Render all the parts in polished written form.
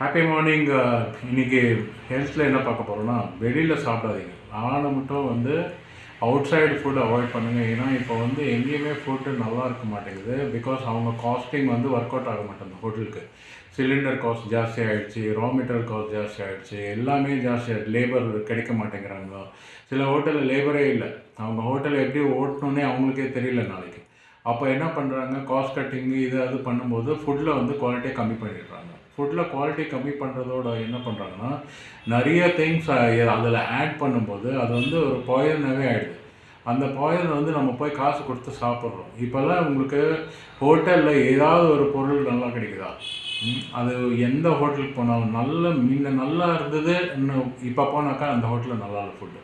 Happy morning. இன்றைக்கி ஹெல்த்தில் என்ன பார்க்க போகிறோன்னா, வெளியில் சாப்பிடாதீங்க. ஆனால் மட்டும் அவுட் சைடு ஃபுட் அவாய்ட் பண்ணுங்கள். ஏன்னா இப்போ எங்கேயுமே ஃபுட்டு நல்லா இருக்க மாட்டேங்குது. பிகாஸ் அவங்க காஸ்டிங் ஒர்க் அவுட் ஆக மாட்டேங்குது. ஹோட்டலுக்கு சிலிண்டர் காஸ்ட் ஜாஸ்தி ஆகிடுச்சு, ரா மெட்டீரியல் காஸ்ட் ஜாஸ்தி ஆகிடுச்சு, எல்லாமே ஜாஸ்தி ஆகிடுச்சு. லேபர் கிடைக்க மாட்டேங்கிறாங்க. சில ஹோட்டலில் லேபரே இல்லை. அவங்க ஹோட்டலை எப்படி ஓட்டணுன்னே அவங்களுக்கே தெரியல நாளைக்கு. அப்போ என்ன பண்ணுறாங்க, காஸ்ட் கட்டிங்கு அது பண்ணும்போது ஃபுட்டில் குவாலிட்டியை கம்மி பண்ணிடுறாங்க. ஃபுட்டில் குவாலிட்டி கம்மி பண்ணுறதோட என்ன பண்ணுறாங்கன்னா, நிறைய திங்ஸ் அதில் ஆட் பண்ணும்போது அது ஒரு பாய்சனாகவே ஆகிடுது. அந்த பாய்சன் நம்ம போய் காசு கொடுத்து சாப்பிட்றோம். இப்போல்லாம் உங்களுக்கு ஹோட்டலில் ஏதாவது ஒரு பொருள் நல்லா கிடைக்குதா? அது எந்த ஹோட்டலுக்கு போனாலும் முன்ன நல்லா இருந்தது, இன்னும் இப்போ போனாக்கா அந்த ஹோட்டலில் நல்லா இல்லை ஃபுட்டு.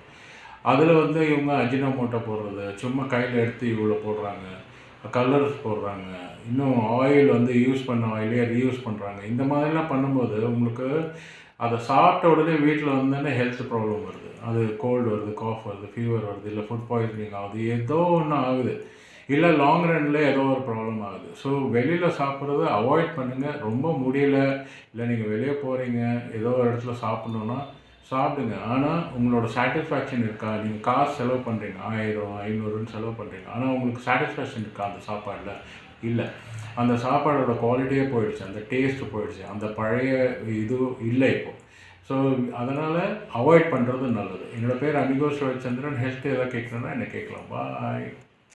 அதில் இவங்க அஜினோமோட்டோ போடுறது, சும்மா கையில் எடுத்து இவ்வளோ போடுறாங்க, கலர்ஸ் போடுறாங்க, இன்னும் ஆயில் யூஸ் பண்ண ஆயிலே ரீயூஸ் பண்ணுறாங்க. இந்த மாதிரிலாம் பண்ணும்போது உங்களுக்கு அதை சாப்பிட்ட உடனே வீட்டில் வந்தோடனே ஹெல்த் ப்ராப்ளம் வருது. அது கோல்டு வருது, காஃப் வருது, ஃபீவர் வருது, இல்லை ஃபுட் பாய்சனிங் ஆகுது, ஏதோ ஒன்று ஆகுது, இல்லை லாங் ரன்னில் ஏதோ ஒரு ப்ராப்ளம் ஆகுது. ஸோ வெளியில் சாப்பிட்றத அவாய்ட் பண்ணுங்கள். ரொம்ப முடியலை, இல்லை நீங்கள் வெளியே போகிறீங்க, ஏதோ ஒரு இடத்துல சாப்பிட்ணுன்னா சாப்பிடுங்க. ஆனால் உங்களோட சாட்டிஸ்ஃபேக்ஷன் இருக்கா? நீங்கள் காசு செலவு பண்ணுறீங்க, 1000 500ன்னு செலவு பண்ணுறீங்க, ஆனால் உங்களுக்கு சாட்டிஸ்ஃபேக்ஷன் இருக்கா அந்த சாப்பாடில்? இல்லை. அந்த சாப்பாடோட குவாலிட்டியே போயிடுச்சு, அந்த டேஸ்ட்டு போயிடுச்சு, அந்த பழைய இல்லை இப்போது. ஸோ அதனால் அவாய்ட் பண்ணுறது நல்லது. என்னோடய பேர் அமிகோஸ் ரவிச்சந்திரன். ஹெல்த் எதாவது கேட்கணுன்னா என்ன கேட்கலாம். பாய்.